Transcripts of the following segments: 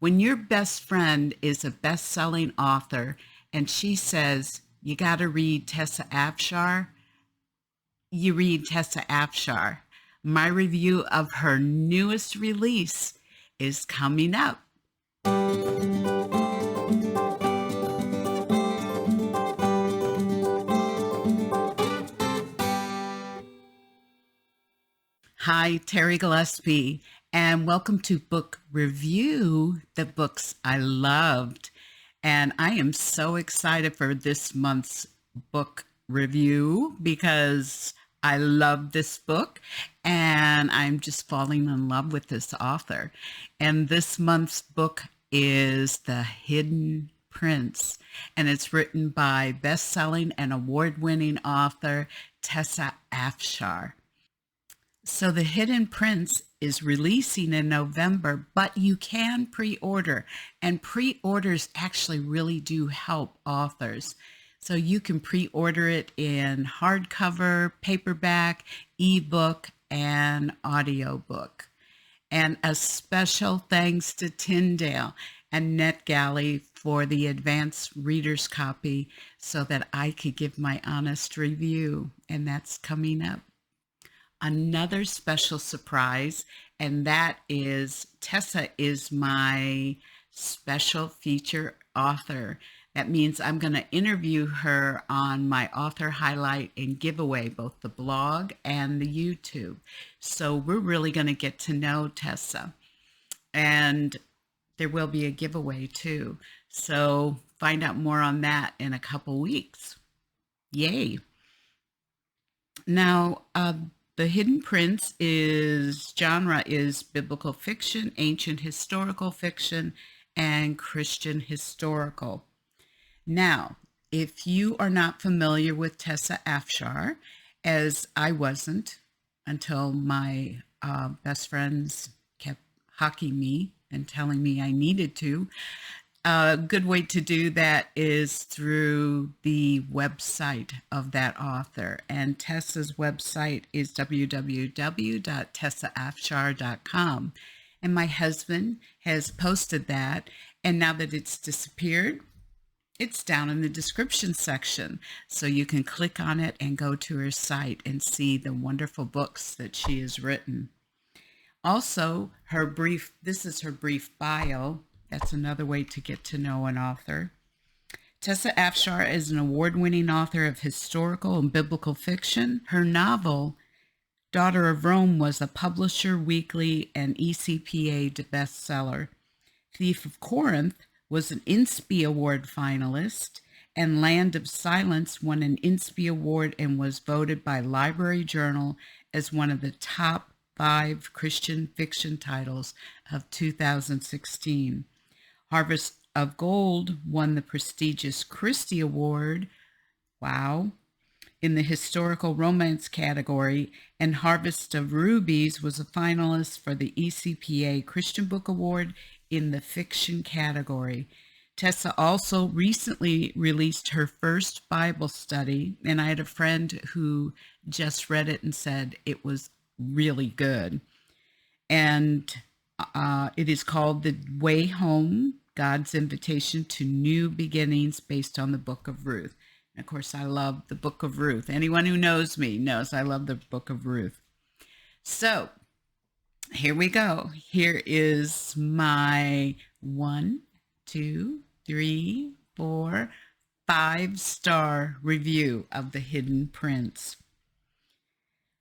When your best friend is a best-selling author and she says, you got to read Tessa Afshar, you read Tessa Afshar. My review of her newest release is coming up. Hi, Terri Gillespie, and welcome to Book Review, the books I loved. And I am so excited for this month's book review because I love this book and I'm just falling in love with this author. And this month's book is The Hidden Prince, and it's written by best-selling and award-winning author Tessa Afshar. So The Hidden Prince is releasing in November, but you can pre-order, and pre-orders actually really do help authors. So you can pre-order it in hardcover, paperback, ebook, and audiobook. And a special thanks to Tyndale and NetGalley for the advanced reader's copy so that I could give my honest review, and that's coming up. Another special surprise, and that is Tessa is my special feature author. That means I'm going to interview her on my author highlight and giveaway, both the blog and the YouTube. So we're really going to get to know Tessa, and there will be a giveaway too. So find out more on that in a couple weeks. Yay. Now, The Hidden Prince genre is biblical fiction, ancient historical fiction, and Christian historical. Now, if you are not familiar with Tessa Afshar, as I wasn't until my best friends kept hawking me and telling me I needed to, a good way to do that is through the website of that author. And Tessa's website is www.tessaafshar.com. And my husband has posted that. And now that it's disappeared, it's down in the description section. So you can click on it and go to her site and see the wonderful books that she has written. Also, this is her brief bio. That's another way to get to know an author. Tessa Afshar is an award-winning author of historical and biblical fiction. Her novel, Daughter of Rome, was a Publishers Weekly and ECPA bestseller. Thief of Corinth was an Inspy Award finalist, and Land of Silence won an Inspy Award and was voted by Library Journal as one of the top 5 Christian fiction titles of 2016. Harvest of Gold won the prestigious Christy Award, wow, in the historical romance category, and Harvest of Rubies was a finalist for the ECPA Christian Book Award in the fiction category. Tessa also recently released her first Bible study, and I had a friend who just read it and said it was really good. And it is called The Way Home, God's Invitation to New Beginnings, based on the book of Ruth. And of course, I love the book of Ruth. Anyone who knows me knows I love the book of Ruth. So here we go. Here is my 1, 2, 3, 4, 5-star review of The Hidden Prince.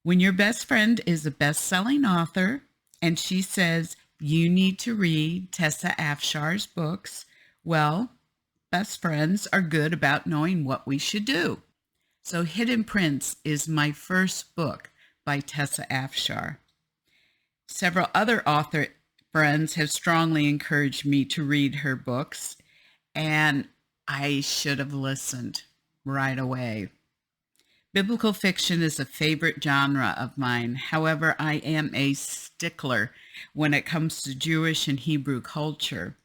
When your best friend is a best-selling author and she says, you need to read Tessa Afshar's books, well, best friends are good about knowing what we should do. So Hidden Prince is my first book by Tessa Afshar. Several other author friends have strongly encouraged me to read her books, and I should have listened right away. Biblical fiction is a favorite genre of mine. However, I am a stickler when it comes to Jewish and Hebrew culture.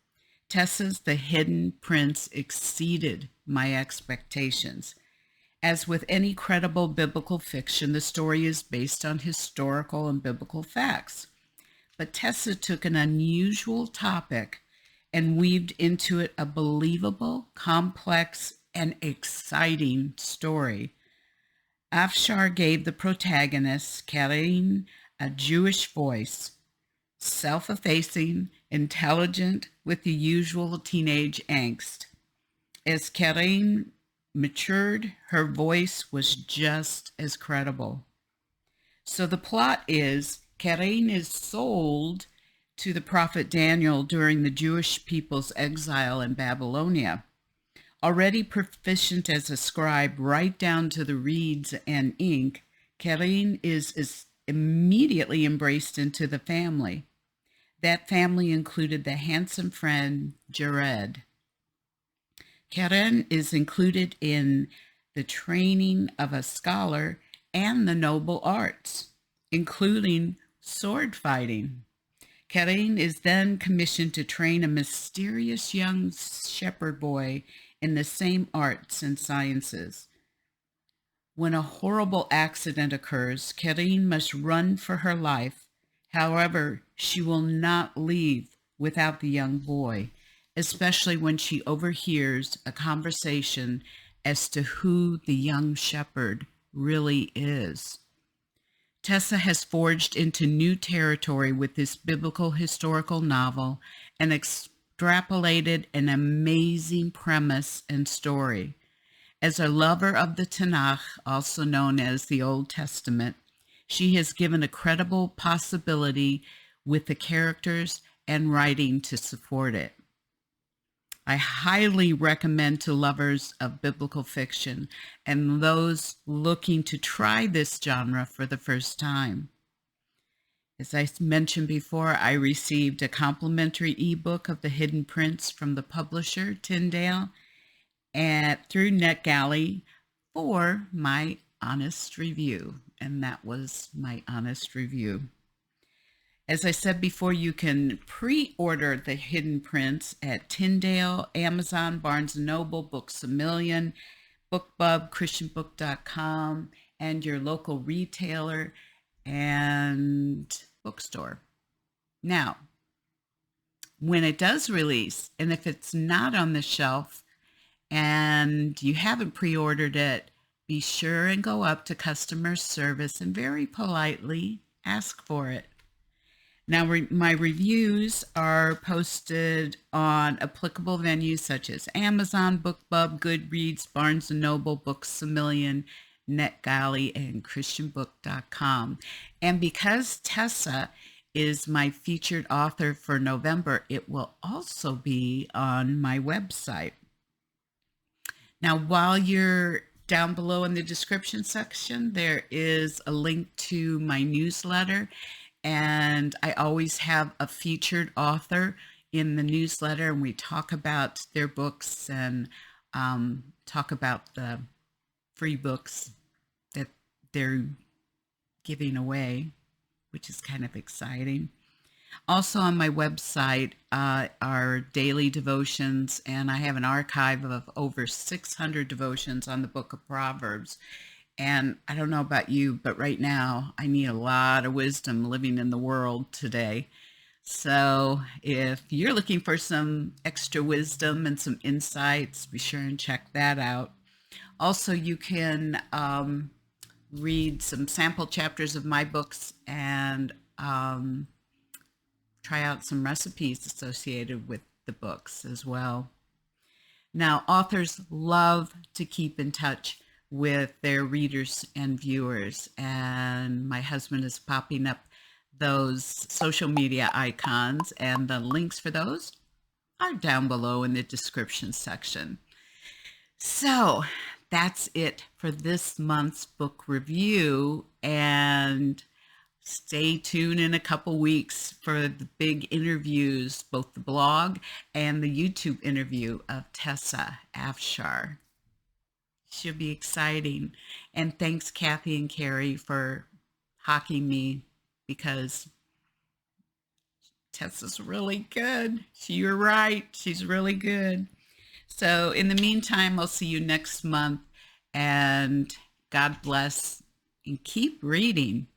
Tessa's The Hidden Prince exceeded my expectations. As with any credible biblical fiction, the story is based on historical and biblical facts. But Tessa took an unusual topic and weaved into it a believable, complex, and exciting story. Afshar gave the protagonist, Karin, a Jewish voice, self-effacing, intelligent, with the usual teenage angst. As Karin matured, her voice was just as credible. So the plot is Karin is sold to the prophet Daniel during the Jewish people's exile in Babylonia. Already proficient as a scribe right down to the reeds and ink, Karin is immediately embraced into the family. That family included the handsome friend Jared. Karin is included in the training of a scholar and the noble arts, including sword fighting. Karin is then commissioned to train a mysterious young shepherd boy in the same arts and sciences. When a horrible accident occurs, Karin must run for her life. However, she will not leave without the young boy, especially when she overhears a conversation as to who the young shepherd really is. Tessa has forged into new territory with this biblical historical novel and extrapolated an amazing premise and story. As a lover of the Tanakh, also known as the Old Testament, she has given a credible possibility with the characters and writing to support it. I highly recommend to lovers of biblical fiction and those looking to try this genre for the first time. As I mentioned before, I received a complimentary ebook of The Hidden Prince from the publisher, Tyndale, through NetGalley for my honest review. And that was my honest review. As I said before, you can pre-order The Hidden Prince at Tyndale, Amazon, Barnes & Noble, Books A Million, BookBub, ChristianBook.com, and your local retailer and bookstore. Now, when it does release, and if it's not on the shelf and you haven't pre-ordered it, be sure and go up to customer service and very politely ask for it. Now, my reviews are posted on applicable venues such as Amazon, BookBub, Goodreads, Barnes & Noble, Books A Million, NetGalley, and ChristianBook.com. And because Tessa is my featured author for November, it will also be on my website. Now, while you're down below in the description section, there is a link to my newsletter. And I always have a featured author in the newsletter, and we talk about their books and talk about the free books that they're giving away, which is kind of exciting. Also on my website are daily devotions, and I have an archive of over 600 devotions on the Book of Proverbs. And I don't know about you, but right now I need a lot of wisdom living in the world today. So if you're looking for some extra wisdom and some insights, be sure and check that out. Also, you can read some sample chapters of my books and try out some recipes associated with the books as well. Now, authors love to keep in touch with their readers and viewers, and my husband is popping up those social media icons, and the links for those are down below in the description section. So that's it for this month's book review, and stay tuned in a couple weeks for the big interviews, both the blog and the YouTube interview of Tessa Afshar. Should be exciting. And thanks, Kathy and Carrie, for hawking me, because Tessa's really good. You're right. She's really good. So in the meantime, I'll see you next month, and God bless, and keep reading.